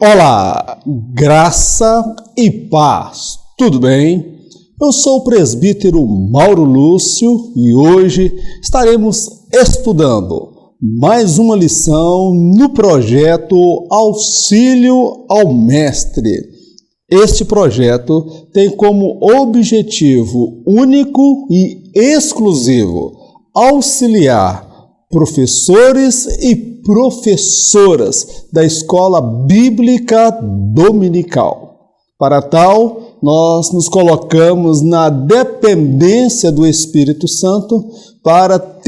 Olá, graça e paz, tudo bem? Eu sou o presbítero Mauro Lúcio e hoje estaremos estudando mais uma lição no projeto Auxílio ao Mestre. Este projeto tem como objetivo único e exclusivo auxiliar professores e professoras da Escola Bíblica Dominical. Para tal, nós nos colocamos na dependência do Espírito Santo para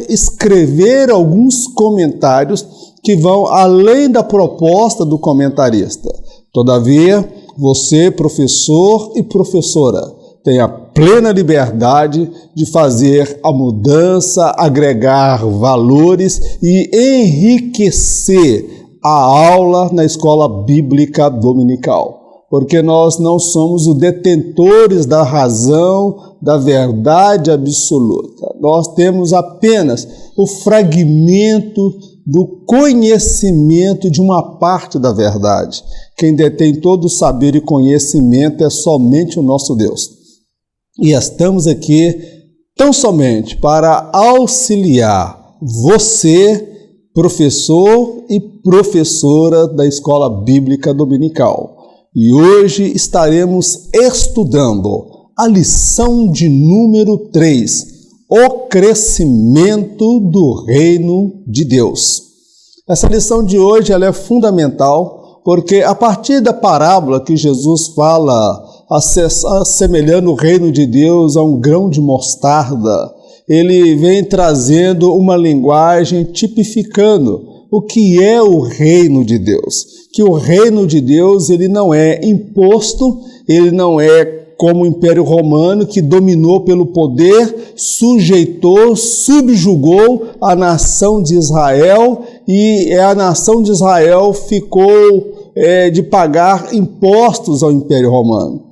escrever alguns comentários que vão além da proposta do comentarista. Todavia, você, professor e professora, tem a plena liberdade de fazer a mudança, agregar valores e enriquecer a aula na Escola Bíblica Dominical. Porque nós não somos os detentores da razão, da verdade absoluta. Nós temos apenas o fragmento do conhecimento de uma parte da verdade. Quem detém todo o saber e conhecimento é somente o nosso Deus. E estamos aqui tão somente para auxiliar você, professor e professora da Escola Bíblica Dominical. E hoje estaremos estudando a lição de número 3, o crescimento do reino de Deus. Essa lição de hoje ela é fundamental porque a partir da parábola que Jesus fala assemelhando o reino de Deus a um grão de mostarda, ele vem trazendo uma linguagem tipificando o que é o reino de Deus. Que o reino de Deus ele não é imposto, ele não é como o Império Romano que dominou pelo poder, sujeitou, subjugou a nação de Israel e a nação de Israel ficou de pagar impostos ao Império Romano.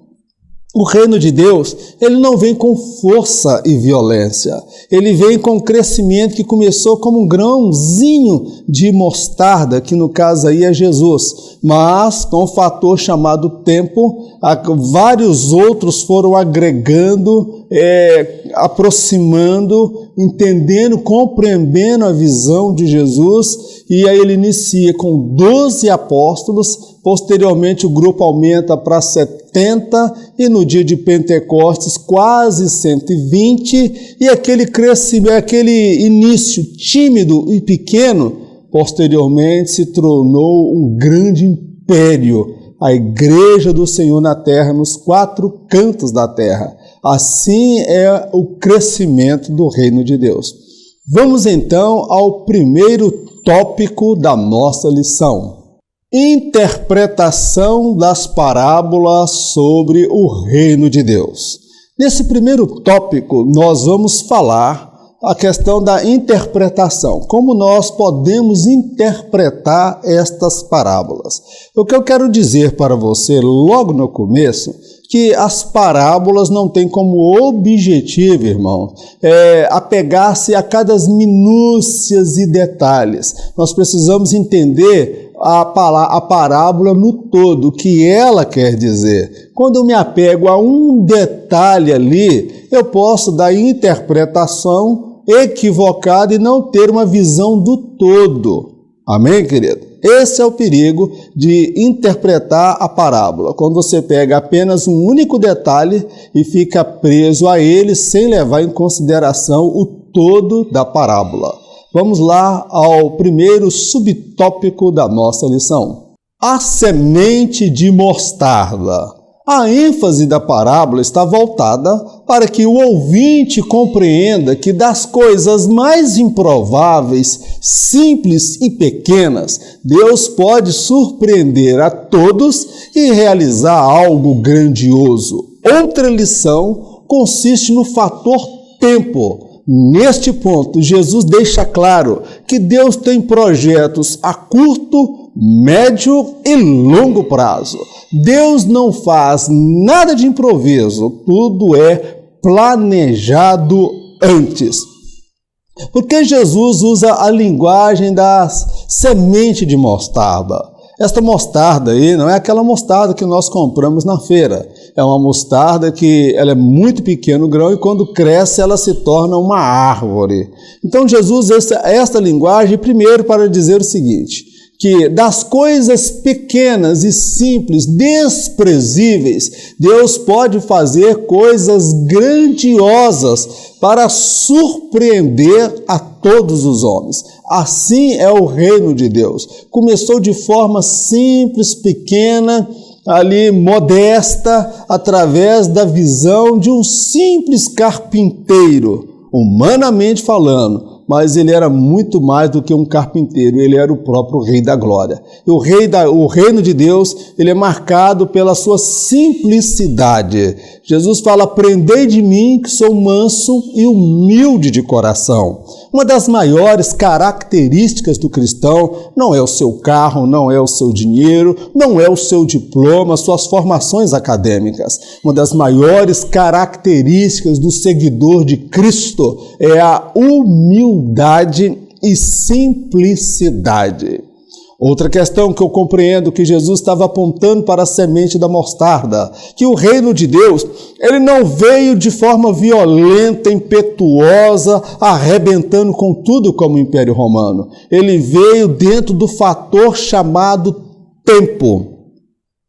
O reino de Deus, ele não vem com força e violência. Ele vem com um crescimento que começou como um grãozinho de mostarda, que no caso aí é Jesus. Mas, com um fator chamado tempo, vários outros foram agregando, aproximando, entendendo, compreendendo a visão de Jesus. E aí ele inicia com 12 apóstolos. Posteriormente o grupo aumenta para 70 e no dia de Pentecostes quase 120 e aquele crescimento, aquele início tímido e pequeno, posteriormente se tornou um grande império, a Igreja do Senhor na terra, nos 4 cantos da terra. Assim é o crescimento do reino de Deus. Vamos então ao primeiro tópico da nossa lição. Interpretação das parábolas sobre o reino de Deus. Nesse primeiro tópico, nós vamos falar a questão da interpretação, como nós podemos interpretar estas parábolas. O que eu quero dizer para você logo no começo, que as parábolas não têm como objetivo, irmão, apegar-se a cada minúcias e detalhes. Nós precisamos entender a parábola no todo, o que ela quer dizer. Quando eu me apego a um detalhe ali, eu posso dar interpretação equivocada e não ter uma visão do todo. Amém, querido? Esse é o perigo de interpretar a parábola, quando você pega apenas um único detalhe e fica preso a ele sem levar em consideração o todo da parábola. Vamos lá ao primeiro subtópico da nossa lição. A semente de mostarda. A ênfase da parábola está voltada para que o ouvinte compreenda que das coisas mais improváveis, simples e pequenas, Deus pode surpreender a todos e realizar algo grandioso. Outra lição consiste no fator tempo. Neste ponto, Jesus deixa claro que Deus tem projetos a curto, médio e longo prazo. Deus não faz nada de improviso, tudo é planejado antes. Porque Jesus usa a linguagem da semente de mostarda. Esta mostarda aí não é aquela mostarda que nós compramos na feira. É uma mostarda que ela é muito pequeno o grão e quando cresce ela se torna uma árvore. Então Jesus usa esta linguagem primeiro para dizer o seguinte, que das coisas pequenas e simples, desprezíveis, Deus pode fazer coisas grandiosas para surpreender a todos os homens. Assim é o reino de Deus. Começou de forma simples, pequena, ali modesta, através da visão de um simples carpinteiro, humanamente falando. Mas ele era muito mais do que um carpinteiro, ele era o próprio Rei da Glória. E o reino de Deus, ele é marcado pela sua simplicidade. Jesus fala, aprendei de mim que sou manso e humilde de coração. Uma das maiores características do cristão não é o seu carro, não é o seu dinheiro, não é o seu diploma, suas formações acadêmicas. Uma das maiores características do seguidor de Cristo é a humildade e simplicidade. Outra questão que eu compreendo que Jesus estava apontando para a semente da mostarda, que o reino de Deus, ele não veio de forma violenta, impetuosa, arrebentando com tudo como o Império Romano. Ele veio dentro do fator chamado tempo.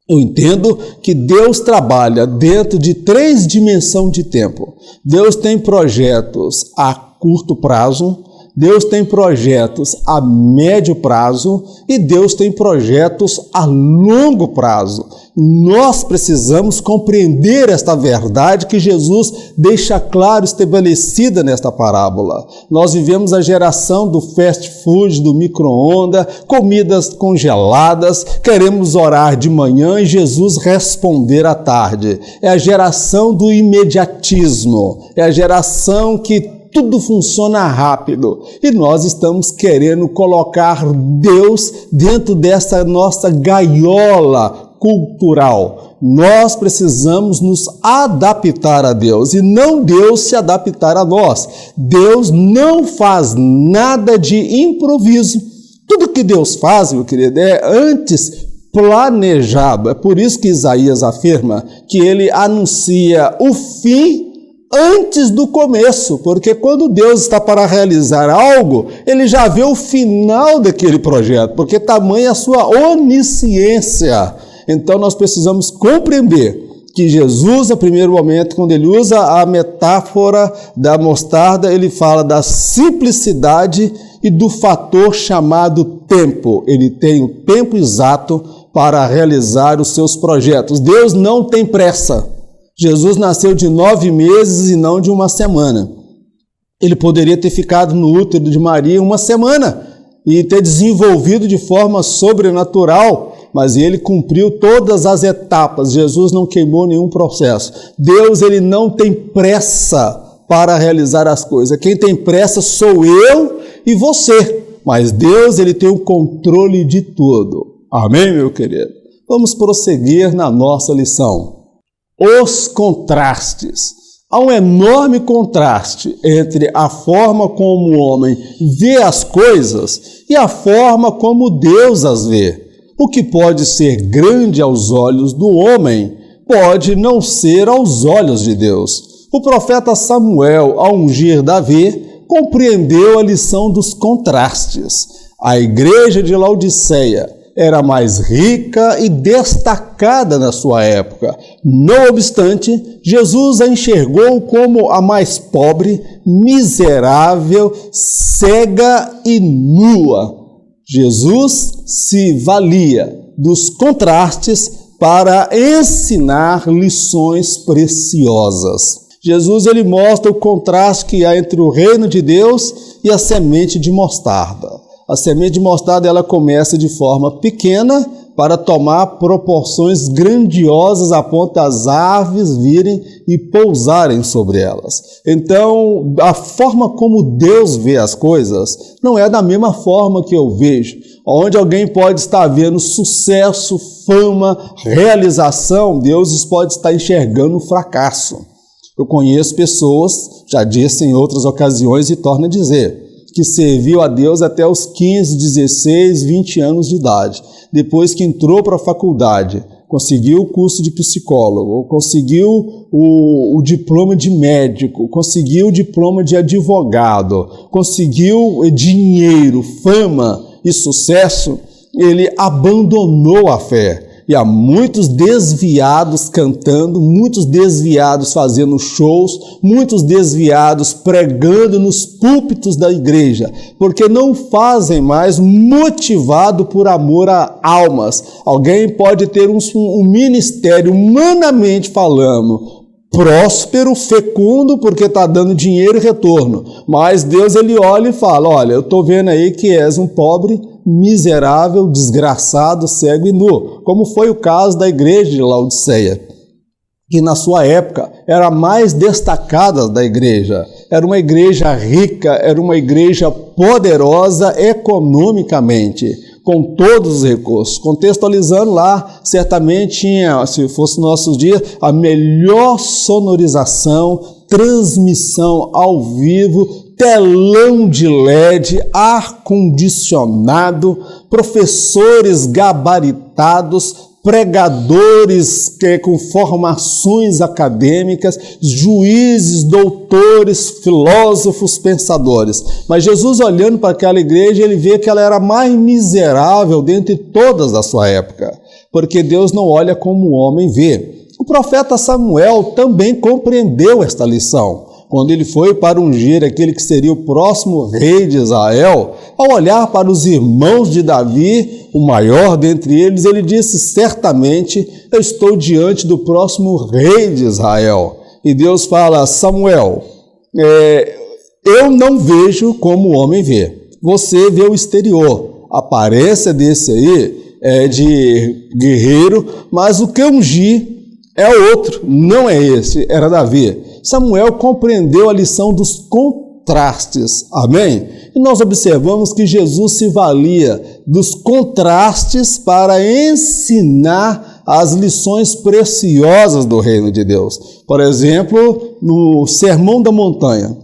Eu entendo que Deus trabalha dentro de 3 dimensões de tempo. Deus tem projetos a curto prazo, Deus tem projetos a médio prazo e Deus tem projetos a longo prazo. Nós precisamos compreender esta verdade que Jesus deixa claro, estabelecida nesta parábola. Nós vivemos a geração do fast food, do micro-ondas, comidas congeladas, queremos orar de manhã e Jesus responder à tarde. É a geração do imediatismo, é a geração que tudo funciona rápido e nós estamos querendo colocar Deus dentro dessa nossa gaiola cultural. Nós precisamos nos adaptar a Deus e não Deus se adaptar a nós. Deus não faz nada de improviso. Tudo que Deus faz, meu querido, é antes planejado. É por isso que Isaías afirma que ele anuncia o fim antes do começo, porque quando Deus está para realizar algo, ele já vê o final daquele projeto, porque tamanha a sua onisciência. Então nós precisamos compreender que Jesus, no primeiro momento, quando ele usa a metáfora da mostarda, ele fala da simplicidade e do fator chamado tempo. Ele tem o tempo exato para realizar os seus projetos. Deus não tem pressa. Jesus nasceu de 9 meses e não de uma semana. Ele poderia ter ficado no útero de Maria 1 semana e ter desenvolvido de forma sobrenatural, mas ele cumpriu todas as etapas. Jesus não queimou nenhum processo. Deus, ele não tem pressa para realizar as coisas. Quem tem pressa sou eu e você, mas Deus, ele tem o controle de tudo. Amém, meu querido? Vamos prosseguir na nossa lição. Os contrastes. Há um enorme contraste entre a forma como o homem vê as coisas e a forma como Deus as vê. O que pode ser grande aos olhos do homem pode não ser aos olhos de Deus. O profeta Samuel, ao ungir Davi, compreendeu a lição dos contrastes. A igreja de Laodiceia era mais rica e destacada na sua época. Não obstante, Jesus a enxergou como a mais pobre, miserável, cega e nua. Jesus se valia dos contrastes para ensinar lições preciosas. Jesus, ele mostra o contraste que há entre o reino de Deus e a semente de mostarda. A semente de mostarda, ela começa de forma pequena para tomar proporções grandiosas a ponto das aves virem e pousarem sobre elas. Então, a forma como Deus vê as coisas não é da mesma forma que eu vejo. Onde alguém pode estar vendo sucesso, fama, realização, Deus pode estar enxergando o fracasso. Eu conheço pessoas, já disse em outras ocasiões e torno a dizer, que serviu a Deus até os 15, 16, 20 anos de idade. Depois que entrou para a faculdade, conseguiu o curso de psicólogo, conseguiu o diploma de médico, conseguiu o diploma de advogado, conseguiu dinheiro, fama e sucesso, ele abandonou a fé. E há muitos desviados cantando, muitos desviados fazendo shows, muitos desviados pregando nos púlpitos da igreja, porque não fazem mais motivado por amor a almas. Alguém pode ter um ministério, humanamente falando, próspero, fecundo, porque está dando dinheiro e retorno. Mas Deus, ele olha e fala, olha, eu estou vendo aí que és um pobre, miserável, desgraçado, cego e nu, como foi o caso da igreja de Laodiceia, que na sua época era a mais destacada da igreja. Era uma igreja rica, era uma igreja poderosa economicamente, com todos os recursos. Contextualizando lá, certamente tinha, se fosse nossos dias, a melhor sonorização, transmissão ao vivo, telão de LED, ar-condicionado, professores gabaritados, pregadores com formações acadêmicas, juízes, doutores, filósofos, pensadores. Mas Jesus, olhando para aquela igreja, ele vê que ela era a mais miserável dentre todas da sua época, porque Deus não olha como o homem vê. O profeta Samuel também compreendeu esta lição. Quando ele foi para ungir aquele que seria o próximo rei de Israel, ao olhar para os irmãos de Davi, o maior dentre eles, ele disse, certamente, eu estou diante do próximo rei de Israel. E Deus fala, Samuel, eu não vejo como o homem vê. Você vê o exterior. A aparência desse aí é de guerreiro, mas o que eu ungi é outro, não é esse, era Davi. Samuel compreendeu a lição dos contrastes, amém? E nós observamos que Jesus se valia dos contrastes para ensinar as lições preciosas do reino de Deus. Por exemplo, no Sermão da Montanha,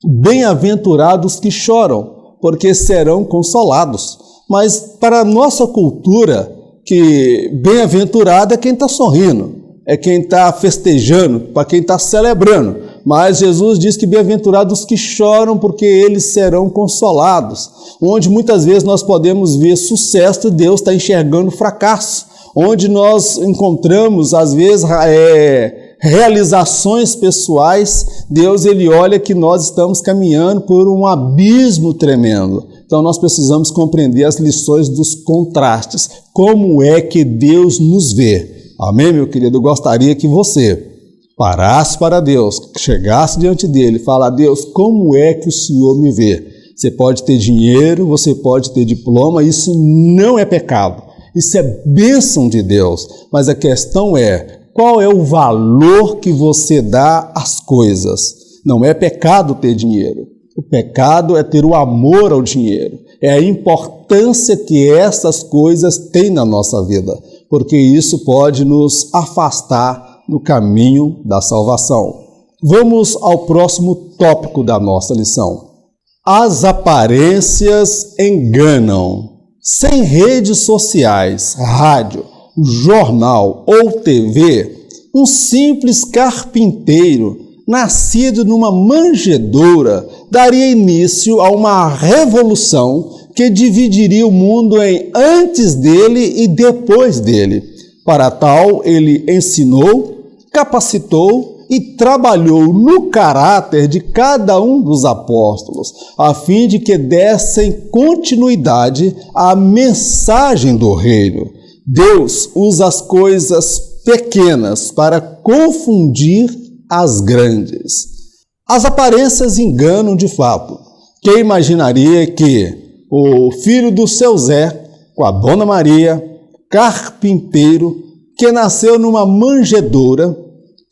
bem-aventurados que choram, porque serão consolados. Mas para a nossa cultura, que bem-aventurado é quem está sorrindo, é quem está festejando, para quem está celebrando. Mas Jesus diz que bem-aventurados que choram, porque eles serão consolados. Onde muitas vezes nós podemos ver sucesso, Deus está enxergando fracasso. Onde nós encontramos, às vezes, realizações pessoais, Deus, ele olha que nós estamos caminhando por um abismo tremendo. Então nós precisamos compreender as lições dos contrastes. Como é que Deus nos vê? Amém, meu querido? Eu gostaria que você parasse para Deus, chegasse diante dele e falasse, Deus, como é que o Senhor me vê? Você pode ter dinheiro, você pode ter diploma, isso não é pecado, isso é bênção de Deus. Mas a questão é, qual é o valor que você dá às coisas? Não é pecado ter dinheiro, o pecado é ter o amor ao dinheiro, é a importância que essas coisas têm na nossa vida, porque isso pode nos afastar do caminho da salvação. Vamos ao próximo tópico da nossa lição. As aparências enganam. Sem redes sociais, rádio, jornal ou TV, um simples carpinteiro, nascido numa manjedoura, daria início a uma revolução que dividiria o mundo em antes dele e depois dele. Para tal, ele ensinou, capacitou e trabalhou no caráter de cada um dos apóstolos, a fim de que dessem continuidade à mensagem do reino. Deus usa as coisas pequenas para confundir as grandes. As aparências enganam de fato. Quem imaginaria que o filho do seu Zé, com a Dona Maria, carpinteiro, que nasceu numa manjedoura,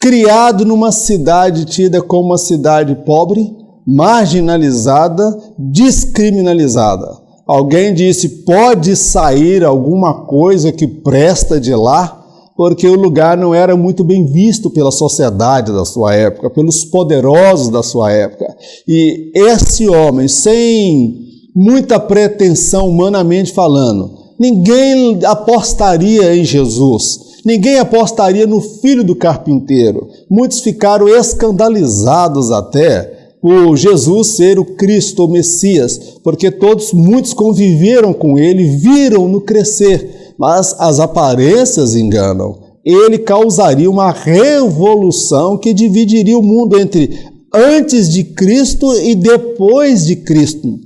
criado numa cidade tida como uma cidade pobre, marginalizada, descriminalizada. Alguém disse, pode sair alguma coisa que presta de lá? porque o lugar não era muito bem visto pela sociedade da sua época, pelos poderosos da sua época. E esse homem, sem muita pretensão humanamente falando, ninguém apostaria em Jesus, ninguém apostaria no filho do carpinteiro. Muitos ficaram escandalizados até por Jesus ser o Cristo, o Messias, porque muitos conviveram com ele, viram-no crescer, mas as aparências enganam. Ele causaria uma revolução que dividiria o mundo entre antes de Cristo e depois de Cristo.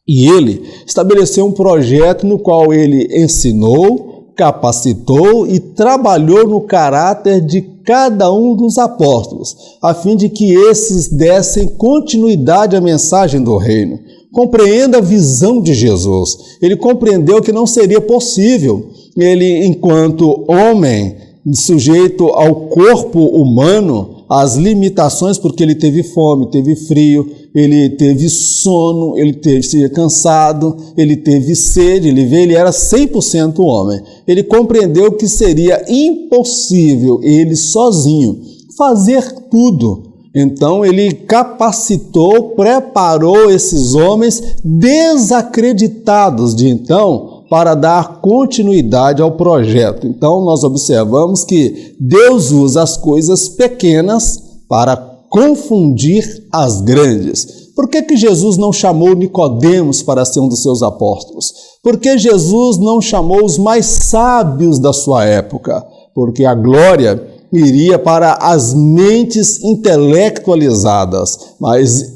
E ele estabeleceu um projeto no qual ele ensinou, capacitou e trabalhou no caráter de cada um dos apóstolos, a fim de que esses dessem continuidade à mensagem do reino. Compreenda a visão de Jesus. Ele compreendeu que não seria possível ele, enquanto homem, sujeito ao corpo humano, as limitações, porque ele teve fome, teve frio, ele teve sono, ele teve cansado, ele teve sede, ele era 100% homem. Ele compreendeu que seria impossível ele sozinho fazer tudo. Então ele capacitou, preparou esses homens desacreditados de então para dar continuidade ao projeto. Então nós observamos que Deus usa as coisas pequenas para confundir as grandes. Por que Jesus não chamou Nicodemos para ser um dos seus apóstolos? Por que Jesus não chamou os mais sábios da sua época? Porque a glória iria para as mentes intelectualizadas,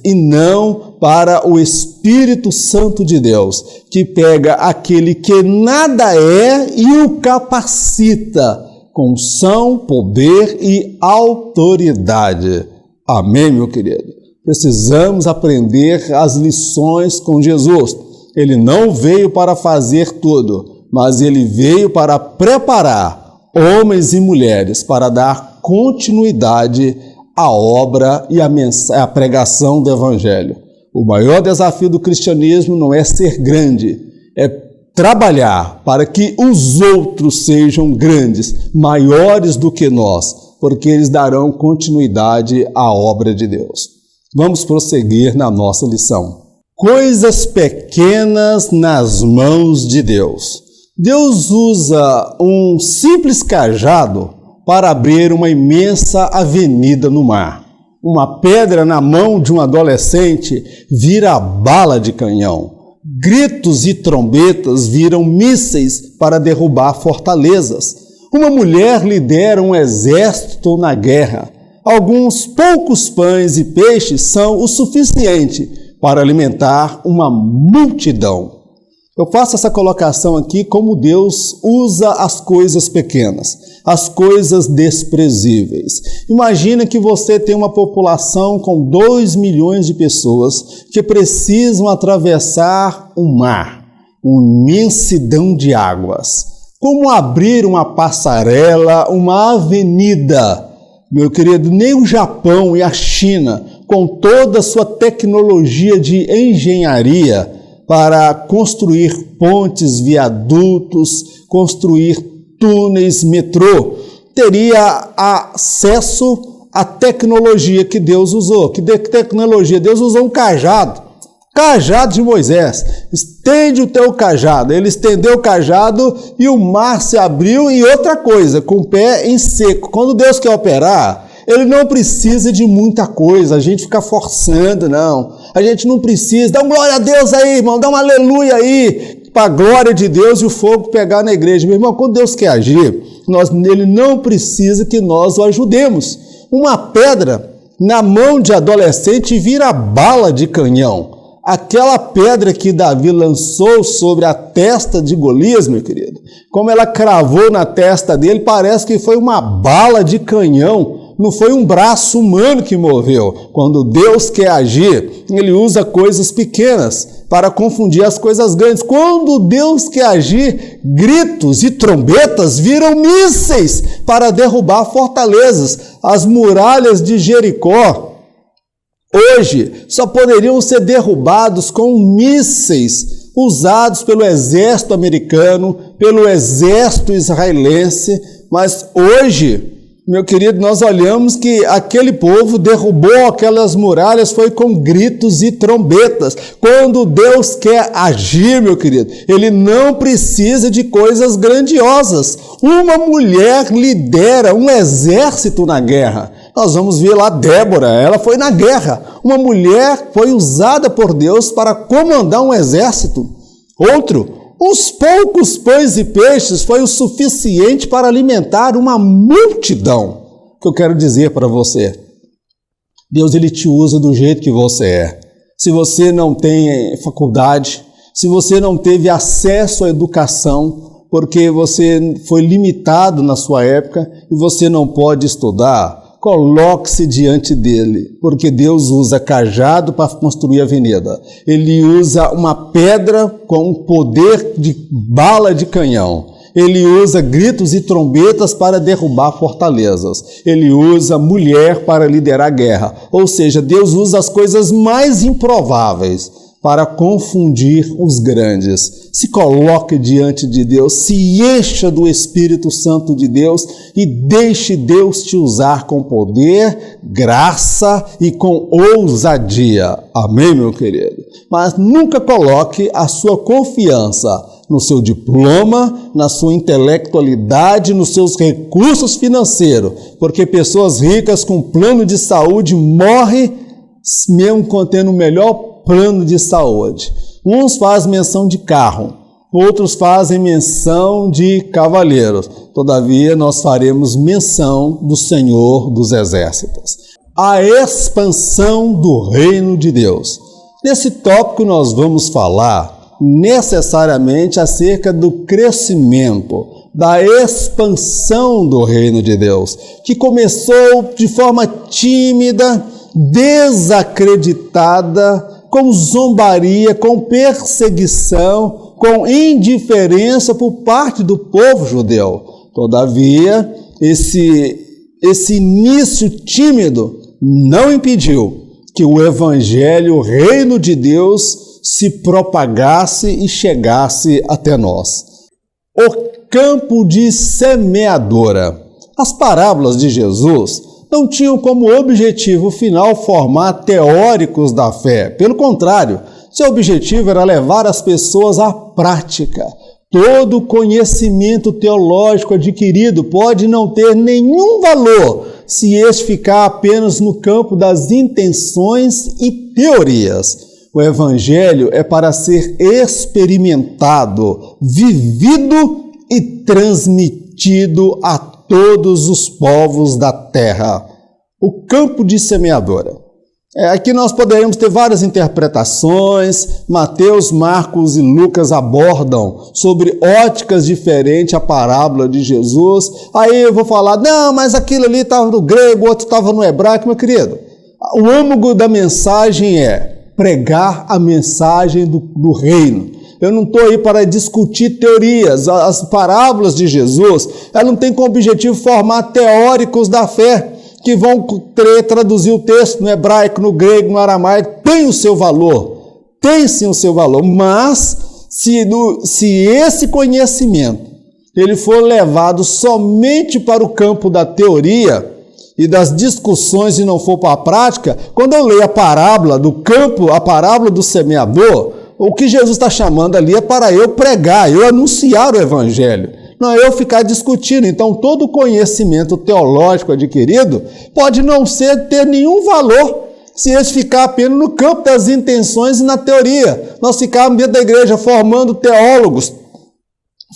e não para o Espírito Santo de Deus, que pega aquele que nada é e o capacita com unção, poder e autoridade. Amém, meu querido? Precisamos aprender as lições com Jesus. Ele não veio para fazer tudo, mas ele veio para preparar homens e mulheres para dar continuidade à obra e à pregação do Evangelho. O maior desafio do cristianismo não é ser grande, é trabalhar para que os outros sejam grandes, maiores do que nós, porque eles darão continuidade à obra de Deus. Vamos prosseguir na nossa lição. Coisas pequenas nas mãos de Deus. Deus usa um simples cajado para abrir uma imensa avenida no mar. Uma pedra na mão de um adolescente vira bala de canhão. Gritos e trombetas viram mísseis para derrubar fortalezas. Uma mulher lidera um exército na guerra. Alguns poucos pães e peixes são o suficiente para alimentar uma multidão. Eu faço essa colocação aqui como Deus usa as coisas pequenas, as coisas desprezíveis. Imagina que você tem uma população com 2 milhões de pessoas que precisam atravessar um mar, uma imensidão de águas. Como abrir uma passarela, uma avenida? Meu querido, nem o Japão e a China, com toda a sua tecnologia de engenharia, para construir pontes, viadutos, construir túneis, metrô, teria acesso à tecnologia que Deus usou. Que tecnologia? Deus usou um cajado de Moisés. Estende o teu cajado. Ele estendeu o cajado e o mar se abriu. E outra coisa, com o pé em seco. Quando Deus quer operar, ele não precisa de muita coisa, a gente fica forçando, não. A gente não precisa. Dá uma glória a Deus aí, irmão, dá um aleluia aí, para a glória de Deus e o fogo pegar na igreja. Meu irmão, quando Deus quer agir, ele não precisa que nós o ajudemos. Uma pedra na mão de adolescente vira bala de canhão. Aquela pedra que Davi lançou sobre a testa de Golias, meu querido, como ela cravou na testa dele, parece que foi uma bala de canhão. Não foi um braço humano que moveu. Quando Deus quer agir, ele usa coisas pequenas para confundir as coisas grandes. Quando Deus quer agir, gritos e trombetas viram mísseis para derrubar fortalezas. As muralhas de Jericó hoje só poderiam ser derrubados com mísseis usados pelo exército americano, pelo exército israelense, Mas hoje, meu querido, nós olhamos que aquele povo derrubou aquelas muralhas, foi com gritos e trombetas. Quando Deus quer agir, meu querido, Ele não precisa de coisas grandiosas. Uma mulher lidera um exército na guerra. Nós vamos ver lá Débora, ela foi na guerra. Uma mulher foi usada por Deus para comandar um exército. Uns poucos pães e peixes foi o suficiente para alimentar uma multidão. O que eu quero dizer para você? Deus, Ele te usa do jeito que você é. Se você não tem faculdade, se você não teve acesso à educação, porque você foi limitado na sua época e você não pode estudar, coloque-se diante dele, porque Deus usa cajado para construir avenida. Ele usa uma pedra com poder de bala de canhão. Ele usa gritos e trombetas para derrubar fortalezas. Ele usa mulher para liderar guerra. Ou seja, Deus usa as coisas mais improváveis para confundir os grandes. Se coloque diante de Deus, se encha do Espírito Santo de Deus e deixe Deus te usar com poder, graça e com ousadia. Amém, meu querido? Mas nunca coloque a sua confiança no seu diploma, na sua intelectualidade, nos seus recursos financeiros, porque pessoas ricas com plano de saúde morrem mesmo contendo o melhor plano de saúde. Uns fazem menção de carro, outros fazem menção de cavaleiros. Todavia, nós faremos menção do Senhor dos Exércitos. A expansão do reino de Deus. Nesse tópico nós vamos falar necessariamente acerca do crescimento, da expansão do reino de Deus, que começou de forma tímida, desacreditada, com zombaria, com perseguição, com indiferença por parte do povo judeu. Todavia, esse início tímido não impediu que o evangelho, o reino de Deus, se propagasse e chegasse até nós. O campo de semeadora. As parábolas de Jesus não tinham como objetivo final formar teóricos da fé. Pelo contrário, seu objetivo era levar as pessoas à prática. Todo conhecimento teológico adquirido pode não ter nenhum valor se este ficar apenas no campo das intenções e teorias. O Evangelho é para ser experimentado, vivido e transmitido a todos os povos da terra. O campo de semeadora. Aqui nós poderíamos ter várias interpretações. Mateus, Marcos e Lucas abordam sobre óticas diferentes a parábola de Jesus. Aí eu vou falar, não, mas aquilo ali estava no grego, outro estava no hebraico. Meu querido, o âmago da mensagem é pregar a mensagem do reino. Eu não estou aí para discutir teorias. As parábolas de Jesus, elas não têm como objetivo formar teóricos da fé, que vão traduzir o texto no hebraico, no grego, no aramaico. Tem o seu valor, tem sim o seu valor, mas se esse conhecimento ele for levado somente para o campo da teoria e das discussões e não for para a prática, quando eu leio a parábola do campo, a parábola do semeador, o que Jesus está chamando ali é para eu pregar, eu anunciar o evangelho, não é eu ficar discutindo. Então, todo conhecimento teológico adquirido pode não ter nenhum valor se ele ficar apenas no campo das intenções e na teoria. Nós ficarmos dentro da igreja formando teólogos,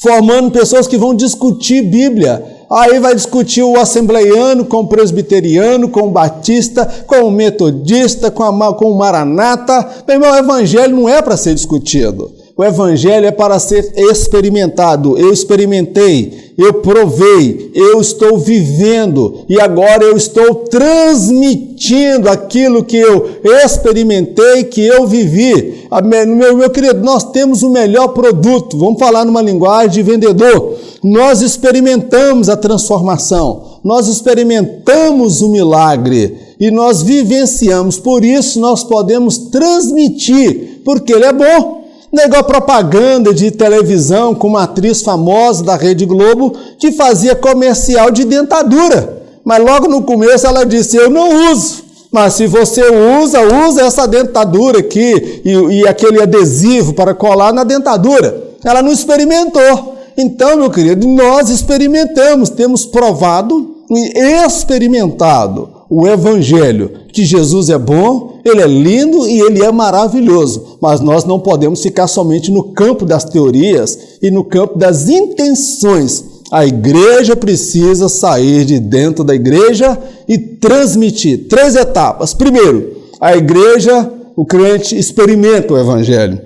formando pessoas que vão discutir Bíblia. Aí vai discutir o assembleiano com o presbiteriano, com o batista, com o metodista, com o maranata. Meu irmão, o evangelho não é para ser discutido. O evangelho é para ser experimentado. Eu experimentei, eu provei, eu estou vivendo e agora eu estou transmitindo aquilo que eu experimentei, que eu vivi. Meu querido, nós temos o melhor produto. Vamos falar numa linguagem de vendedor. Nós experimentamos a transformação, nós experimentamos o milagre e nós vivenciamos. Por isso nós podemos transmitir, porque ele é bom. Não é igual propaganda de televisão com uma atriz famosa da Rede Globo que fazia comercial de dentadura. Mas logo no começo ela disse, eu não uso. Mas se você usa essa dentadura aqui e aquele adesivo para colar na dentadura. Ela não experimentou. Então, meu querido, nós experimentamos, temos provado e experimentado o Evangelho, que Jesus é bom, Ele é lindo e Ele é maravilhoso. Mas nós não podemos ficar somente no campo das teorias e no campo das intenções. A igreja precisa sair de dentro da igreja e transmitir 3 etapas. Primeiro, a igreja, o crente experimenta o Evangelho,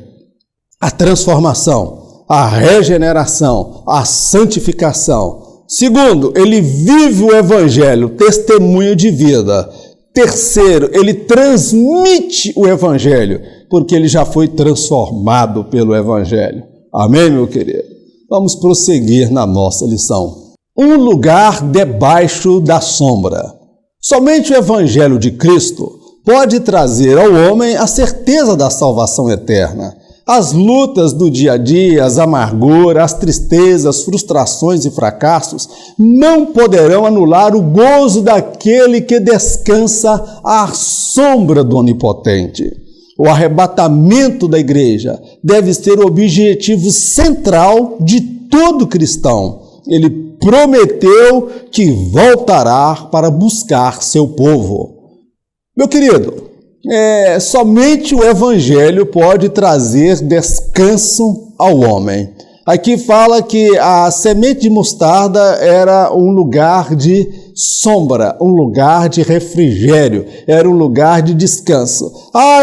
a transformação, a regeneração, a santificação. Segundo, ele vive o Evangelho, testemunho de vida. Terceiro, ele transmite o Evangelho, porque ele já foi transformado pelo Evangelho. Amém, meu querido? Vamos prosseguir na nossa lição. Um lugar debaixo da sombra. Somente o Evangelho de Cristo pode trazer ao homem a certeza da salvação eterna. As lutas do dia a dia, as amarguras, as tristezas, frustrações e fracassos não poderão anular o gozo daquele que descansa à sombra do Onipotente. O arrebatamento da igreja deve ser o objetivo central de todo cristão. Ele prometeu que voltará para buscar seu povo. Meu querido, somente o Evangelho pode trazer descanso ao homem. Aqui fala que a semente de mostarda era um lugar de sombra, um lugar de refrigério, era um lugar de descanso.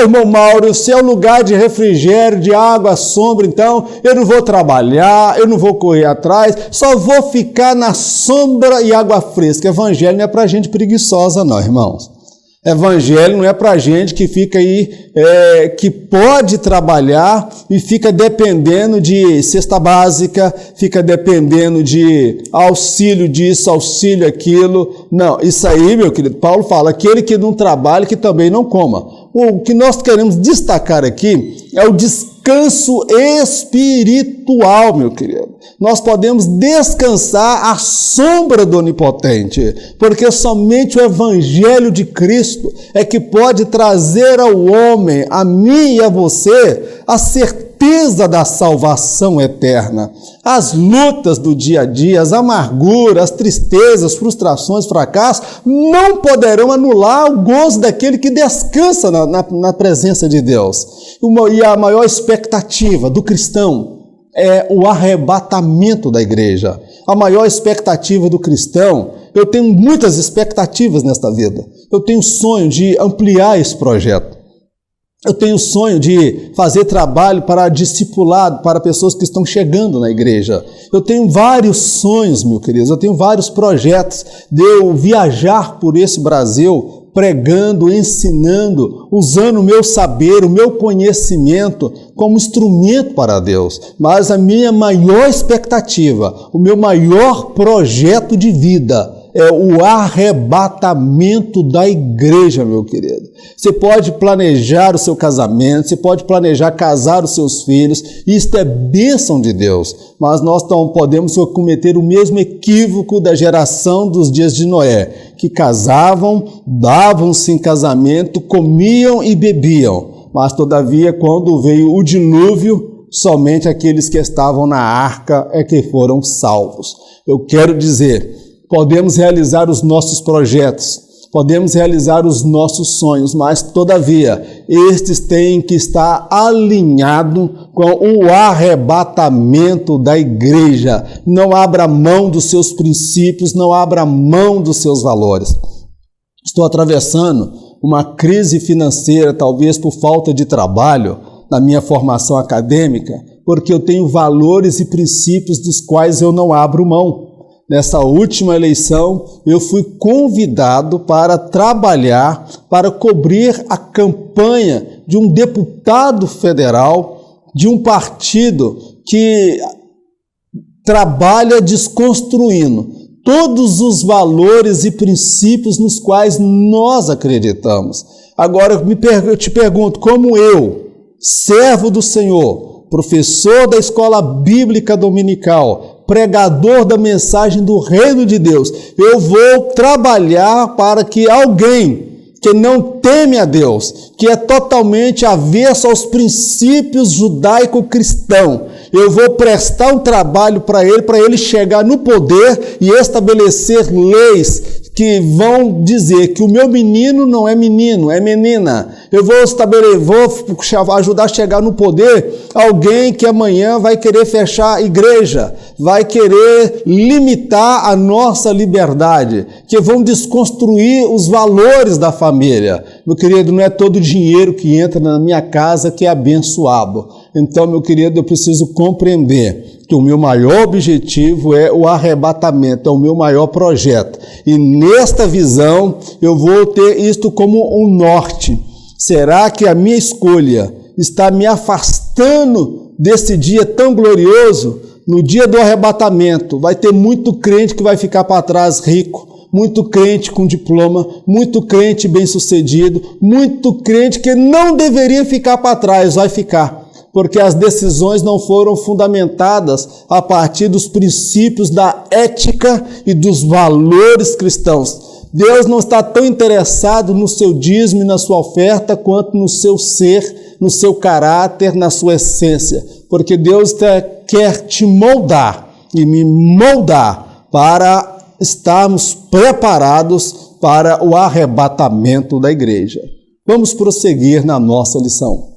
Irmão Mauro, se é um lugar de refrigério, de água, sombra, então eu não vou trabalhar, eu não vou correr atrás, só vou ficar na sombra e água fresca. Evangelho não é para gente preguiçosa não, irmãos. Evangelho não é para gente que fica aí, que pode trabalhar e fica dependendo de cesta básica, fica dependendo de auxílio disso, auxílio aquilo. Não, isso aí, meu querido, Paulo fala, aquele que não trabalha, que também não coma. O que nós queremos destacar aqui é o descanso espiritual, meu querido. Nós podemos descansar à sombra do Onipotente, porque somente o Evangelho de Cristo é que pode trazer ao homem, a mim e a você, a certeza da salvação eterna. As lutas do dia a dia, as amarguras, as tristezas, frustrações, fracassos, não poderão anular o gozo daquele que descansa na presença de Deus. E a maior expectativa do cristão é o arrebatamento da igreja. A maior expectativa do cristão, eu tenho muitas expectativas nesta vida. Eu tenho sonho de ampliar esse projeto. Eu tenho sonho de fazer trabalho para discipulado, para pessoas que estão chegando na igreja. Eu tenho vários sonhos, meus queridos, eu tenho vários projetos de eu viajar por esse Brasil, pregando, ensinando, usando o meu saber, o meu conhecimento como instrumento para Deus. Mas a minha maior expectativa, o meu maior projeto de vida é o arrebatamento da igreja, meu querido. Você pode planejar o seu casamento, você pode planejar casar os seus filhos, isto é bênção de Deus, mas nós não podemos cometer o mesmo equívoco da geração dos dias de Noé, que casavam, davam-se em casamento, comiam e bebiam, mas todavia quando veio o dilúvio, somente aqueles que estavam na arca é que foram salvos. Eu quero dizer, podemos realizar os nossos projetos, podemos realizar os nossos sonhos, mas, todavia, estes têm que estar alinhados com o arrebatamento da igreja. Não abra mão dos seus princípios, não abra mão dos seus valores. Estou atravessando uma crise financeira, talvez por falta de trabalho, na minha formação acadêmica, porque eu tenho valores e princípios dos quais eu não abro mão. Nessa última eleição, eu fui convidado para trabalhar, para cobrir a campanha de um deputado federal de um partido que trabalha desconstruindo todos os valores e princípios nos quais nós acreditamos. Agora, eu te pergunto, como eu, servo do Senhor, professor da escola bíblica dominical, pregador da mensagem do reino de Deus, eu vou trabalhar para que alguém que não teme a Deus, que é totalmente avesso aos princípios judaico-cristãos, eu vou prestar um trabalho para ele chegar no poder e estabelecer leis que vão dizer que o meu menino não é menino, é menina. Eu vou ajudar a chegar no poder alguém que amanhã vai querer fechar a igreja, vai querer limitar a nossa liberdade, que vão desconstruir os valores da família. Meu querido, não é todo dinheiro que entra na minha casa que é abençoado. Então, meu querido, eu preciso compreender que o meu maior objetivo é o arrebatamento, é o meu maior projeto. E nesta visão, eu vou ter isto como um norte. Será que a minha escolha está me afastando desse dia tão glorioso? No dia do arrebatamento, vai ter muito crente que vai ficar para trás rico, muito crente com diploma, muito crente bem-sucedido, muito crente que não deveria ficar para trás, vai ficar. Porque as decisões não foram fundamentadas a partir dos princípios da ética e dos valores cristãos. Deus não está tão interessado no seu dízimo e na sua oferta quanto no seu ser, no seu caráter, na sua essência. Porque Deus quer te moldar e me moldar para estarmos preparados para o arrebatamento da igreja. Vamos prosseguir na nossa lição.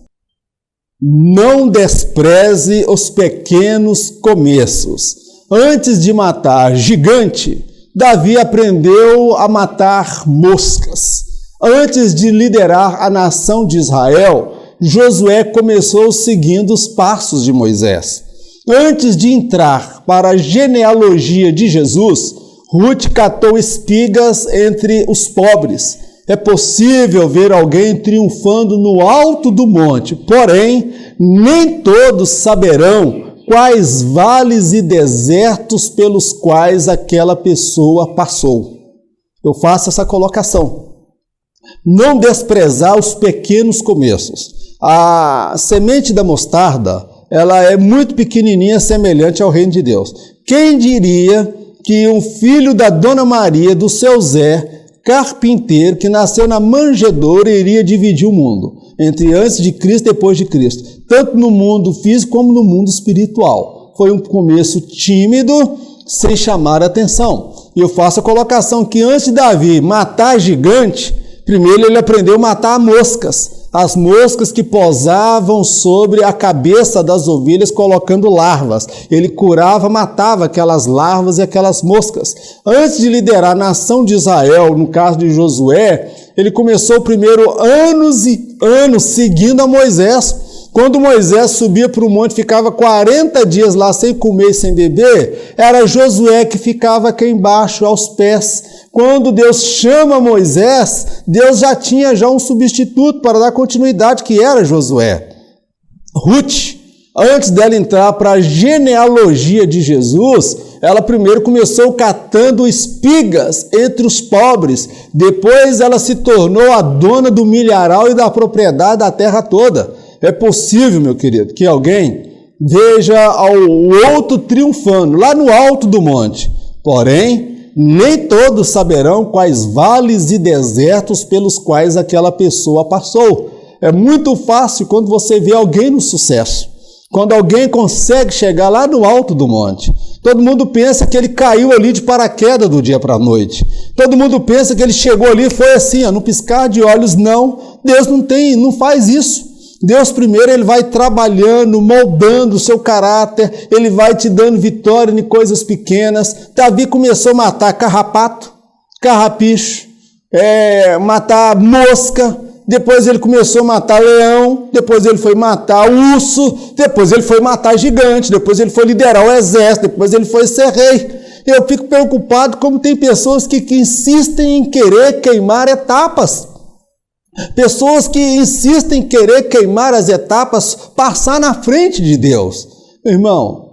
Não despreze os pequenos começos. Antes de matar gigante, Davi aprendeu a matar moscas. Antes de liderar a nação de Israel, Josué começou seguindo os passos de Moisés. Antes de entrar para a genealogia de Jesus, Ruth catou espigas entre os pobres. É possível ver alguém triunfando no alto do monte, porém, nem todos saberão quais vales e desertos pelos quais aquela pessoa passou. Eu faço essa colocação. Não desprezar os pequenos começos. A semente da mostarda, ela é muito pequenininha, semelhante ao reino de Deus. Quem diria que um filho da Dona Maria, do seu Zé, carpinteiro, que nasceu na manjedoura, iria dividir o mundo entre antes de Cristo e depois de Cristo, tanto no mundo físico como no mundo espiritual. Foi um começo tímido, sem chamar a atenção. E eu faço a colocação que antes de Davi matar gigante, primeiro ele aprendeu a matar moscas, as moscas que pousavam sobre a cabeça das ovelhas colocando larvas. Ele curava, matava aquelas larvas e aquelas moscas. Antes de liderar a nação de Israel, no caso de Josué, ele começou primeiro anos e anos seguindo a Moisés. Quando Moisés subia para o monte, ficava 40 dias lá sem comer e sem beber, era Josué que ficava aqui embaixo, aos pés. Quando Deus chama Moisés, Deus já tinha um substituto para dar continuidade, que era Josué. Ruth, antes dela entrar para a genealogia de Jesus, ela primeiro começou catando espigas entre os pobres, depois ela se tornou a dona do milharal e da propriedade da terra toda. É possível, meu querido, que alguém veja o outro triunfando lá no alto do monte, porém, nem todos saberão quais vales e desertos pelos quais aquela pessoa passou. É muito fácil quando você vê alguém no sucesso, quando alguém consegue chegar lá no alto do monte. Todo mundo pensa que ele caiu ali de paraquedas do dia para a noite. Todo mundo pensa que ele chegou ali e foi assim, no piscar de olhos. Não, Deus não faz isso. Deus primeiro ele vai trabalhando, moldando o seu caráter, ele vai te dando vitória em coisas pequenas. Davi começou a matar carrapato, carrapicho, matar mosca, depois ele começou a matar leão, depois ele foi matar urso, depois ele foi matar gigante, depois ele foi liderar o exército, depois ele foi ser rei. Eu fico preocupado como tem pessoas que insistem em querer queimar etapas. Pessoas que insistem em querer queimar as etapas, passar na frente de Deus. Irmão,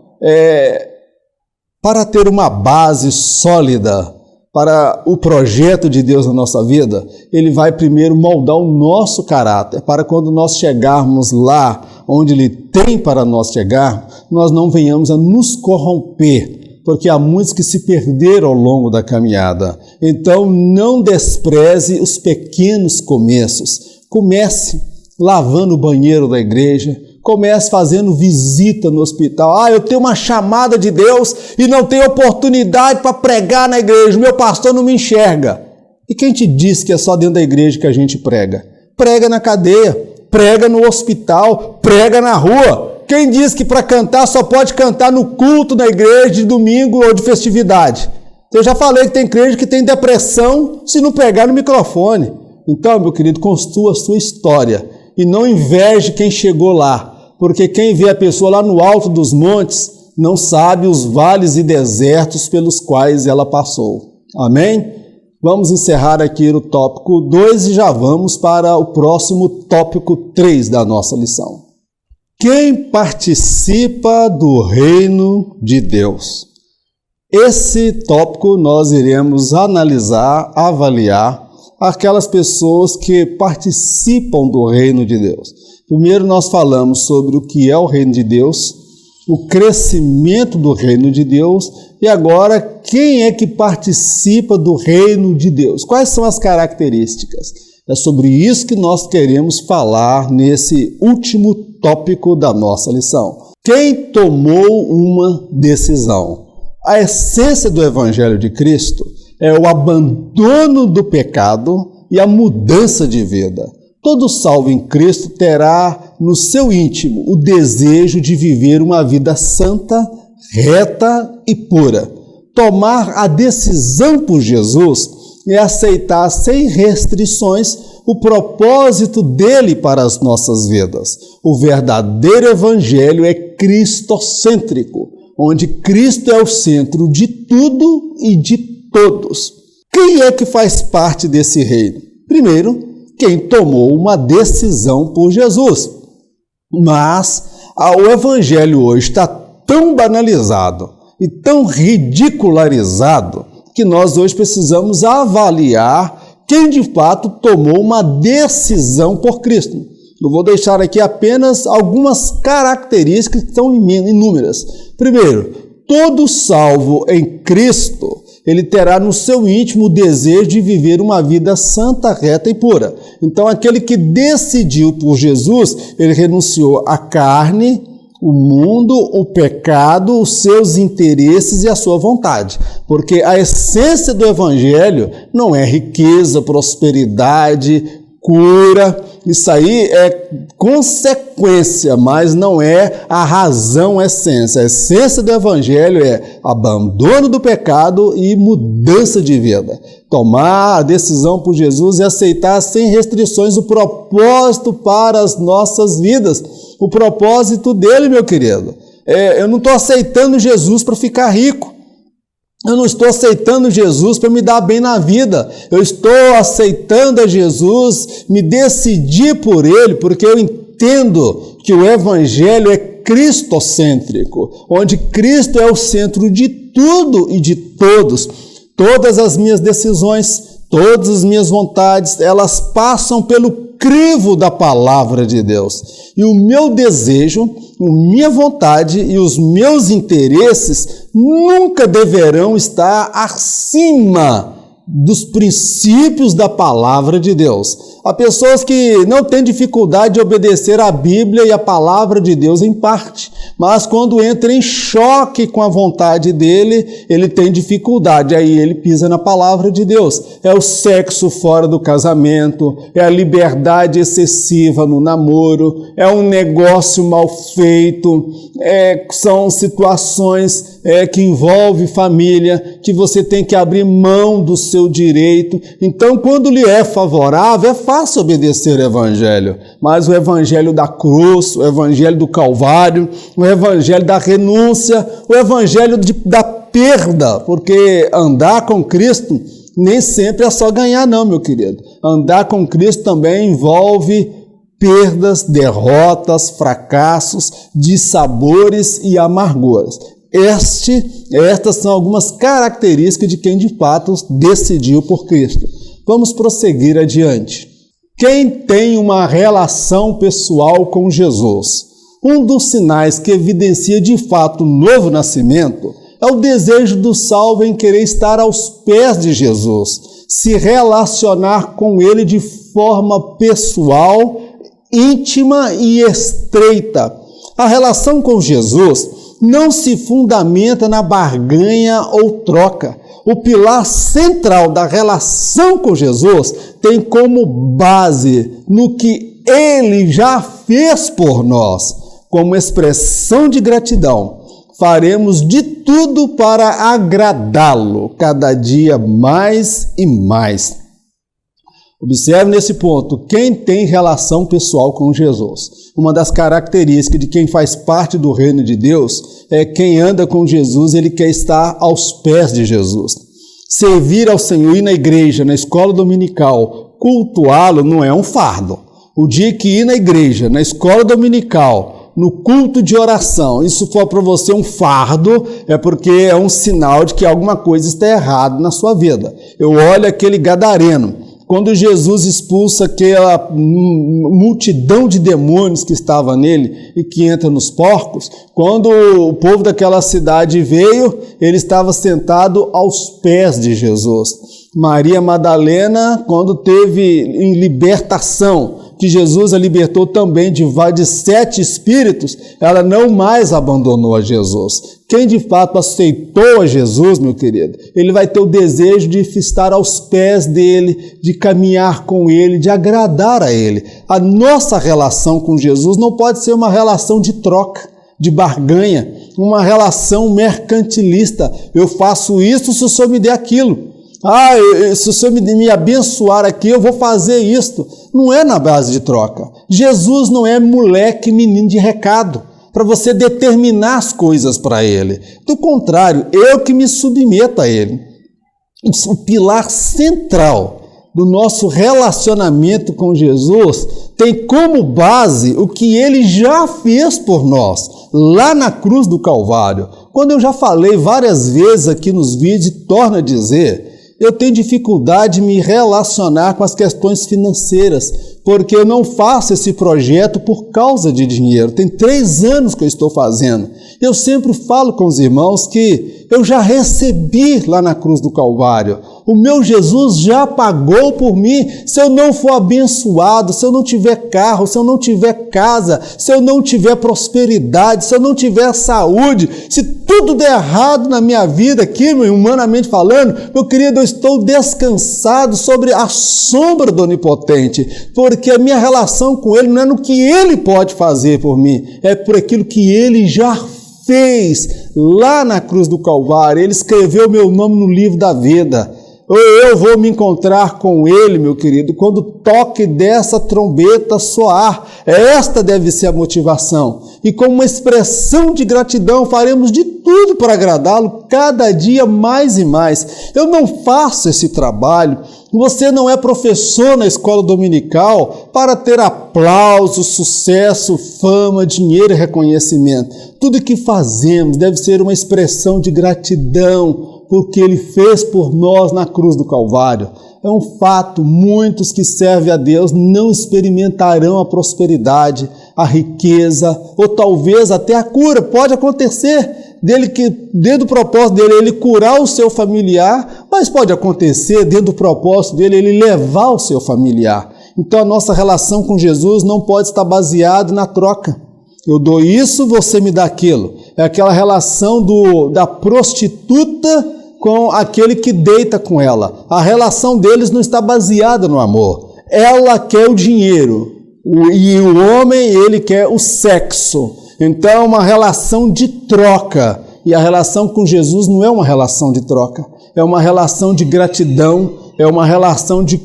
para ter uma base sólida para o projeto de Deus na nossa vida, ele vai primeiro moldar o nosso caráter, para quando nós chegarmos lá onde Ele tem para nós chegar, nós não venhamos a nos corromper, porque há muitos que se perderam ao longo da caminhada. Então, não despreze os pequenos começos. Comece lavando o banheiro da igreja, comece fazendo visita no hospital. Eu tenho uma chamada de Deus e não tenho oportunidade para pregar na igreja, o meu pastor não me enxerga. E quem te disse que é só dentro da igreja que a gente prega? Prega na cadeia, prega no hospital, prega na rua. Quem diz que para cantar só pode cantar no culto da igreja de domingo ou de festividade? Eu já falei que tem crente que tem depressão se não pegar no microfone. Então, meu querido, construa a sua história e não inveje quem chegou lá, porque quem vê a pessoa lá no alto dos montes não sabe os vales e desertos pelos quais ela passou. Amém? Vamos encerrar aqui o tópico 2 e já vamos para o próximo tópico 3 da nossa lição. Quem participa do reino de Deus? Esse tópico nós iremos analisar, avaliar aquelas pessoas que participam do reino de Deus. Primeiro nós falamos sobre o que é o reino de Deus, o crescimento do reino de Deus e agora quem é que participa do reino de Deus? Quais são as características? É sobre isso que nós queremos falar nesse último tópico da nossa lição. Quem tomou uma decisão? A essência do Evangelho de Cristo é o abandono do pecado e a mudança de vida. Todo salvo em Cristo terá no seu íntimo o desejo de viver uma vida santa, reta e pura. Tomar a decisão por Jesus é aceitar sem restrições o propósito dele para as nossas vidas. O verdadeiro evangelho é cristocêntrico, onde Cristo é o centro de tudo e de todos. Quem é que faz parte desse reino? Primeiro, quem tomou uma decisão por Jesus. Mas o evangelho hoje está tão banalizado e tão ridicularizado que nós hoje precisamos avaliar quem de fato tomou uma decisão por Cristo. Eu vou deixar aqui apenas algumas características que são inúmeras. Primeiro, todo salvo em Cristo, ele terá no seu íntimo o desejo de viver uma vida santa, reta e pura. Então, aquele que decidiu por Jesus, ele renunciou à carne, o mundo, o pecado, os seus interesses e a sua vontade. Porque a essência do Evangelho não é riqueza, prosperidade, cura. Isso aí é consequência, mas não é a razão, a essência. A essência do Evangelho é abandono do pecado e mudança de vida. Tomar a decisão por Jesus e aceitar sem restrições o propósito para as nossas vidas. O propósito dele, meu querido. Eu não estou aceitando Jesus para ficar rico. Eu não estou aceitando Jesus para me dar bem na vida. Eu estou aceitando a Jesus, me decidi por ele, porque eu entendo que o Evangelho é cristocêntrico, onde Cristo é o centro de tudo e de todos. Todas as minhas decisões, todas as minhas vontades, elas passam pelo crivo da palavra de Deus. E o meu desejo, a minha vontade e os meus interesses nunca deverão estar acima dos princípios da palavra de Deus. Há pessoas que não têm dificuldade de obedecer à Bíblia e à palavra de Deus em parte, mas quando entra em choque com a vontade dele, ele tem dificuldade, aí ele pisa na palavra de Deus. É o sexo fora do casamento, é a liberdade excessiva no namoro, é um negócio mal feito, são situações que envolvem família, que você tem que abrir mão do seu direito. Então, quando lhe é favorável, é fácil obedecer o Evangelho, mas o Evangelho da cruz, o Evangelho do Calvário, o Evangelho da renúncia, o Evangelho da perda, porque andar com Cristo nem sempre é só ganhar não, meu querido. Andar com Cristo também envolve perdas, derrotas, fracassos, dissabores e amarguras. Estas são algumas características de quem de fato decidiu por Cristo. Vamos prosseguir adiante. Quem tem uma relação pessoal com Jesus? Um dos sinais que evidencia de fato o novo nascimento é o desejo do salvo em querer estar aos pés de Jesus, se relacionar com Ele de forma pessoal, íntima e estreita. A relação com Jesus não se fundamenta na barganha ou troca. O pilar central da relação com Jesus tem como base no que Ele já fez por nós. Como expressão de gratidão, faremos de tudo para agradá-lo cada dia mais e mais. Observe nesse ponto, quem tem relação pessoal com Jesus. Uma das características de quem faz parte do reino de Deus é quem anda com Jesus, ele quer estar aos pés de Jesus. Servir ao Senhor, ir na igreja, na escola dominical, cultuá-lo não é um fardo. O dia que ir na igreja, na escola dominical, no culto de oração, isso for para você um fardo, é porque é um sinal de que alguma coisa está errada na sua vida. Eu olho aquele gadareno. Quando Jesus expulsa aquela multidão de demônios que estava nele e que entra nos porcos, quando o povo daquela cidade veio, ele estava sentado aos pés de Jesus. Maria Madalena, quando teve em libertação, que Jesus a libertou também de 7 espíritos, ela não mais abandonou a Jesus. Quem de fato aceitou a Jesus, meu querido, ele vai ter o desejo de estar aos pés dele, de caminhar com ele, de agradar a ele. A nossa relação com Jesus não pode ser uma relação de troca, de barganha, uma relação mercantilista. Eu faço isso se o Senhor me der aquilo. Se o Senhor me abençoar aqui, eu vou fazer isto. Não é na base de troca. Jesus não é moleque, menino de recado, para você determinar as coisas para Ele. Do contrário, eu que me submeto a Ele. O pilar central do nosso relacionamento com Jesus tem como base o que Ele já fez por nós, lá na cruz do Calvário. Quando eu já falei várias vezes aqui nos vídeos e torno a dizer, eu tenho dificuldade de me relacionar com as questões financeiras, porque eu não faço esse projeto por causa de dinheiro. Tem 3 anos que eu estou fazendo. Eu sempre falo com os irmãos que eu já recebi lá na cruz do Calvário. O meu Jesus já pagou por mim. Se eu não for abençoado, se eu não tiver carro, se eu não tiver casa, se eu não tiver prosperidade, se eu não tiver saúde, se tudo der errado na minha vida aqui, humanamente falando, meu querido, eu estou descansado sobre a sombra do Onipotente, porque a minha relação com Ele não é no que Ele pode fazer por mim, é por aquilo que Ele já fez lá na cruz do Calvário. Ele escreveu meu nome no livro da vida. Eu vou me encontrar com Ele, meu querido, quando o toque dessa trombeta soar. Esta deve ser a motivação. E como uma expressão de gratidão, faremos de tudo para agradá-lo cada dia mais e mais. Eu não faço esse trabalho. Você não é professor na escola dominical para ter aplauso, sucesso, fama, dinheiro e reconhecimento. Tudo que fazemos deve ser uma expressão de gratidão, porque Ele fez por nós na cruz do Calvário. É um fato, muitos que servem a Deus não experimentarão a prosperidade, a riqueza, ou talvez até a cura. Pode acontecer dele que, dentro do propósito dele, ele curar o seu familiar, mas pode acontecer, dentro do propósito dele, ele levar o seu familiar. Então a nossa relação com Jesus não pode estar baseada na troca. Eu dou isso, você me dá aquilo. É aquela relação da prostituta com aquele que deita com ela. A relação deles não está baseada no amor. Ela quer o dinheiro e o homem, ele quer o sexo. Então é uma relação de troca. E a relação com Jesus não é uma relação de troca. É uma relação de gratidão, é uma relação de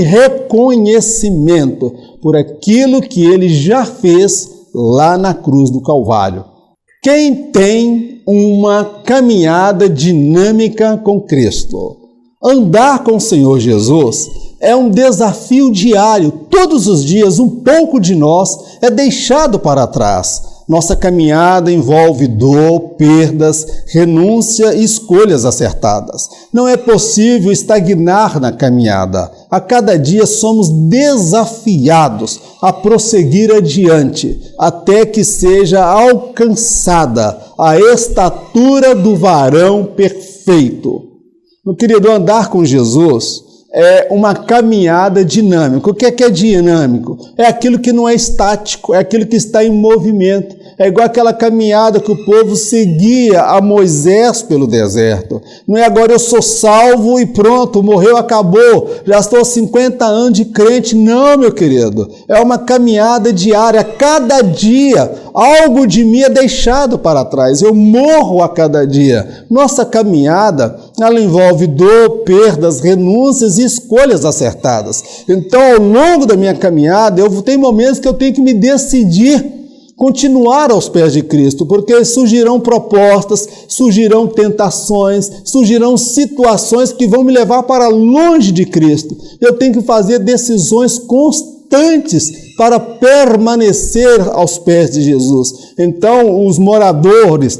reconhecimento por aquilo que Ele já fez lá na cruz do Calvário. Quem tem uma caminhada dinâmica com Cristo, andar com o Senhor Jesus, é um desafio diário. Todos os dias, um pouco de nós é deixado para trás. Nossa caminhada envolve dor, perdas, renúncia e escolhas acertadas. Não é possível estagnar na caminhada. A cada dia somos desafiados a prosseguir adiante, até que seja alcançada a estatura do varão perfeito. Meu querido, andar com Jesus é uma caminhada dinâmica. O que é dinâmico? É aquilo que não é estático, é aquilo que está em movimento. É igual aquela caminhada que o povo seguia a Moisés pelo deserto. Não é agora eu sou salvo e pronto, morreu, acabou, já estou há 50 anos de crente. Não, meu querido, é uma caminhada diária. Cada dia algo de mim é deixado para trás, eu morro a cada dia. Nossa caminhada, ela envolve dor, perdas, renúncias e escolhas acertadas. Então, ao longo da minha caminhada, tem momentos que eu tenho que me decidir continuar aos pés de Cristo, porque surgirão propostas, surgirão tentações, surgirão situações que vão me levar para longe de Cristo. Eu tenho que fazer decisões constantes para permanecer aos pés de Jesus. Então, os moradores,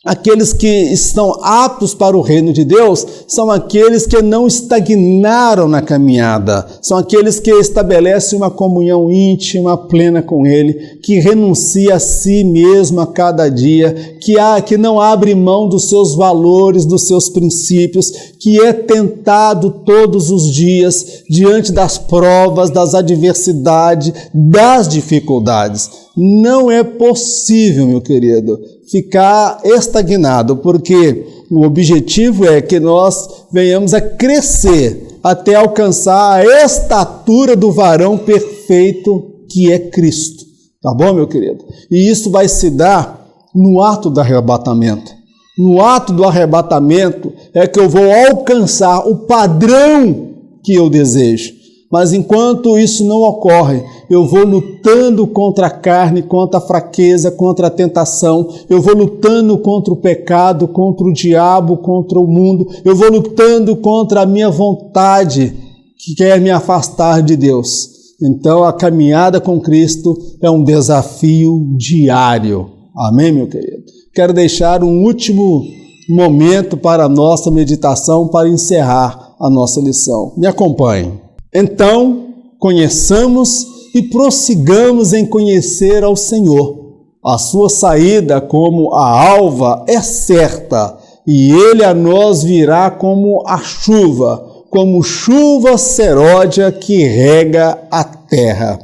aqueles que estão aptos para o reino de Deus, são aqueles que não estagnaram na caminhada, são aqueles que estabelecem uma comunhão íntima, plena com Ele, que renuncia a si mesmo a cada dia, que não abre mão dos seus valores, dos seus princípios, que é tentado todos os dias diante das provas, das adversidades, das dificuldades. Não é possível, meu querido, ficar estagnado, porque o objetivo é que nós venhamos a crescer até alcançar a estatura do varão perfeito que é Cristo. Tá bom, meu querido? E isso vai se dar no ato do arrebatamento. No ato do arrebatamento é que eu vou alcançar o padrão que eu desejo. Mas enquanto isso não ocorre, eu vou lutando contra a carne, contra a fraqueza, contra a tentação, eu vou lutando contra o pecado, contra o diabo, contra o mundo, eu vou lutando contra a minha vontade, que quer me afastar de Deus. Então a caminhada com Cristo é um desafio diário. Amém, meu querido? Quero deixar um último momento para a nossa meditação, para encerrar a nossa lição. Me acompanhe. Então, conheçamos e prossigamos em conhecer ao Senhor. A sua saída como a alva é certa, e Ele a nós virá como a chuva, como chuva seródia que rega a terra.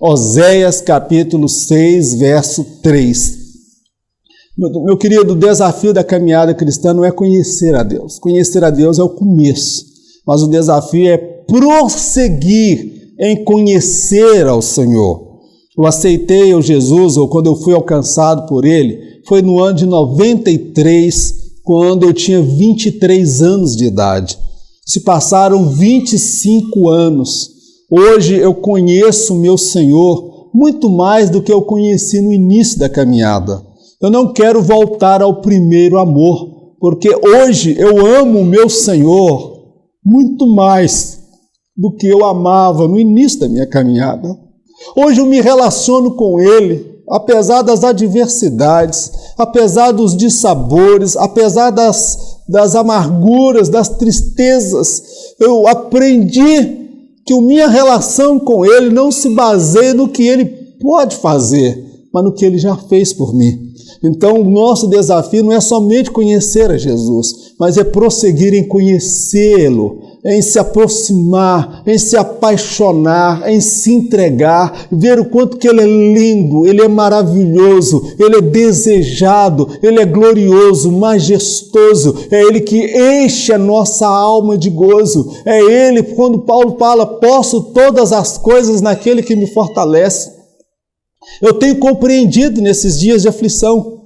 Oséias capítulo 6, verso 3. Meu querido, o desafio da caminhada cristã não é conhecer a Deus. Conhecer a Deus é o começo, mas o desafio é prosseguir em conhecer ao Senhor. Eu aceitei o Jesus, ou quando eu fui alcançado por Ele, foi no ano de 93, quando eu tinha 23 anos de idade. Se passaram 25 anos. Hoje eu conheço o meu Senhor muito mais do que eu conheci no início da caminhada. Eu não quero voltar ao primeiro amor, porque hoje eu amo o meu Senhor muito mais do que eu amava no início da minha caminhada. Hoje eu me relaciono com Ele, apesar das adversidades, apesar dos dissabores, apesar das amarguras, das tristezas. Eu aprendi que a minha relação com Ele não se baseia no que Ele pode fazer, mas no que Ele já fez por mim. Então, o nosso desafio não é somente conhecer a Jesus, mas é prosseguir em conhecê-lo, em se aproximar, em se apaixonar, em se entregar, ver o quanto que Ele é lindo, Ele é maravilhoso, Ele é desejado, Ele é glorioso, majestoso, é Ele que enche a nossa alma de gozo, é Ele, quando Paulo fala, posso todas as coisas naquele que me fortalece. Eu tenho compreendido nesses dias de aflição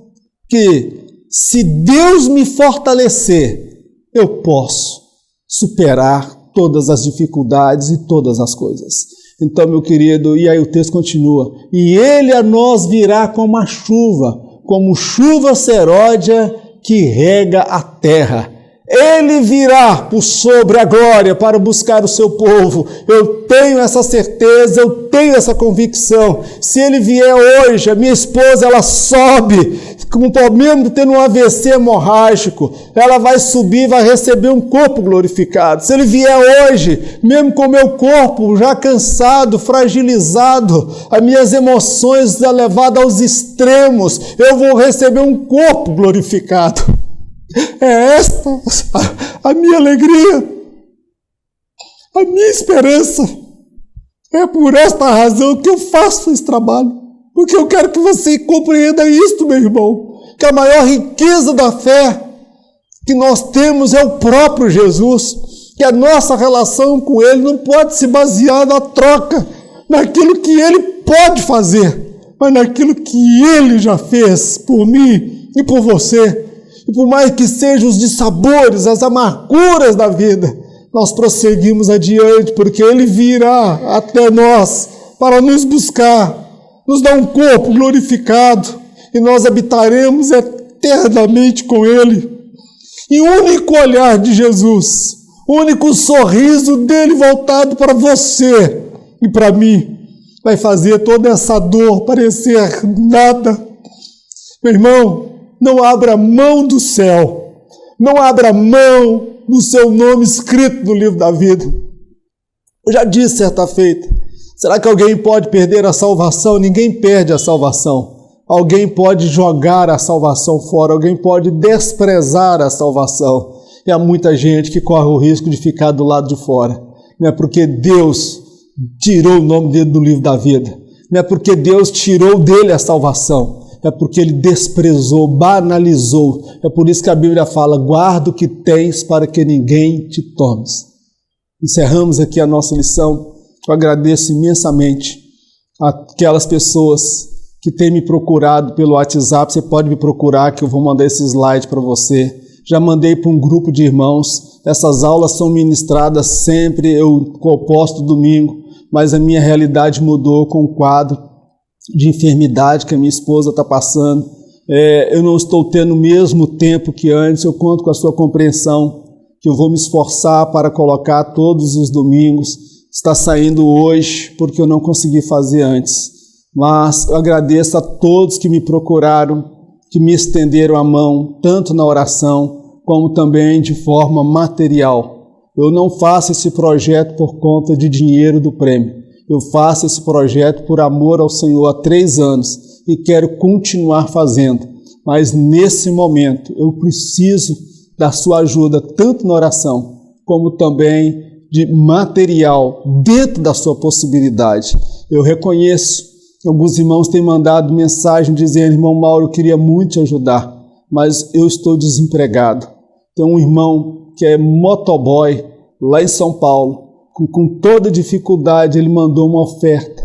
que se Deus me fortalecer, eu posso superar todas as dificuldades e todas as coisas. Então, meu querido, e aí o texto continua, e Ele a nós virá como a chuva, como chuva seródia que rega a terra. Ele virá por sobre a glória para buscar o seu povo. Eu tenho essa certeza, eu tenho essa convicção. Se ele vier hoje, a minha esposa, ela sobe, mesmo tendo um AVC hemorrágico, ela vai subir, vai receber um corpo glorificado. Se ele vier hoje, mesmo com o meu corpo já cansado, fragilizado, as minhas emoções levadas aos extremos, eu vou receber um corpo glorificado. É esta a minha alegria, a minha esperança. É por esta razão que eu faço esse trabalho, porque eu quero que você compreenda isto, meu irmão, que a maior riqueza da fé que nós temos é o próprio Jesus, que a nossa relação com Ele não pode se basear na troca, naquilo que Ele pode fazer, mas naquilo que Ele já fez por mim e por você. E por mais que sejam os dissabores, as amarguras da vida, nós prosseguimos adiante, porque Ele virá até nós para nos buscar, nos dar um corpo glorificado, e nós habitaremos eternamente com Ele. E o único olhar de Jesus, o único sorriso dele voltado para você e para mim, vai fazer toda essa dor parecer nada. Meu irmão, não abra mão do céu, não abra mão do seu nome escrito no livro da vida. Eu já disse certa feita, será que alguém pode perder a salvação? Ninguém perde a salvação. Alguém pode jogar a salvação fora, alguém pode desprezar a salvação. E há muita gente que corre o risco de ficar do lado de fora. Não é porque Deus tirou o nome dele do livro da vida, não é porque Deus tirou dele a salvação, é porque ele desprezou, banalizou. É por isso que a Bíblia fala: guarda o que tens para que ninguém te tome. Encerramos aqui a nossa lição. Eu agradeço imensamente aquelas pessoas que têm me procurado pelo WhatsApp. Você pode me procurar que eu vou mandar esse slide para você. Já mandei para um grupo de irmãos. Essas aulas são ministradas sempre, eu posto domingo, mas a minha realidade mudou com o quadro de enfermidade que a minha esposa está passando. Eu não estou tendo o mesmo tempo que antes. Eu conto com a sua compreensão, que eu vou me esforçar para colocar todos os domingos. Está saindo hoje porque eu não consegui fazer antes. Mas eu agradeço a todos que me procuraram, que me estenderam a mão, tanto na oração, como também de forma material. Eu não faço esse projeto por conta de dinheiro do prêmio. Eu faço esse projeto por amor ao Senhor há 3 anos e quero continuar fazendo. Mas nesse momento eu preciso da sua ajuda, tanto na oração, como também de material, dentro da sua possibilidade. Eu reconheço que alguns irmãos têm mandado mensagem dizendo: irmão Mauro, eu queria muito te ajudar, mas eu estou desempregado. Tem um irmão que é motoboy lá em São Paulo, com toda dificuldade ele mandou uma oferta.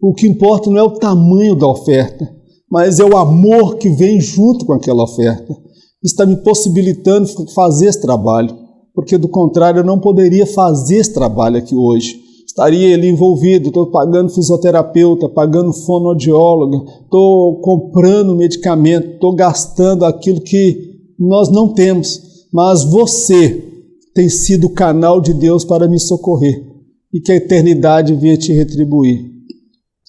O que importa não é o tamanho da oferta, mas é o amor que vem junto com aquela oferta. Está me possibilitando fazer esse trabalho, porque do contrário eu não poderia fazer esse trabalho aqui hoje. Estaria ele envolvido, estou pagando fisioterapeuta, pagando fonoaudióloga, estou comprando medicamento, estou gastando aquilo que nós não temos, mas você tem sido o canal de Deus para me socorrer e que a eternidade venha te retribuir.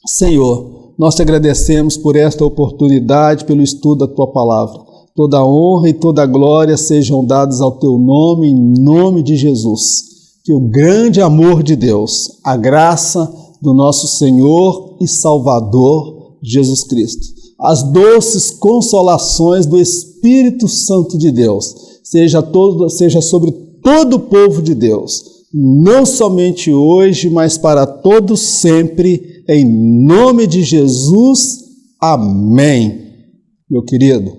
Senhor, nós te agradecemos por esta oportunidade, pelo estudo da Tua Palavra. Toda a honra e toda a glória sejam dadas ao Teu nome, em nome de Jesus. Que o grande amor de Deus, a graça do nosso Senhor e Salvador Jesus Cristo, as doces consolações do Espírito Santo de Deus, seja sobre todo o povo de Deus, não somente hoje, mas para todos sempre, em nome de Jesus. Amém. Meu querido,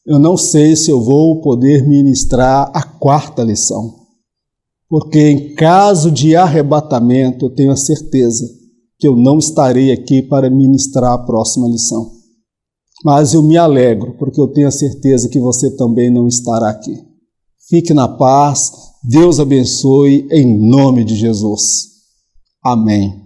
eu não sei se eu vou poder ministrar a 4ª lição, porque em caso de arrebatamento, eu tenho a certeza que eu não estarei aqui para ministrar a próxima lição. Mas eu me alegro, porque eu tenho a certeza que você também não estará aqui. Fique na paz, Deus abençoe, em nome de Jesus. Amém.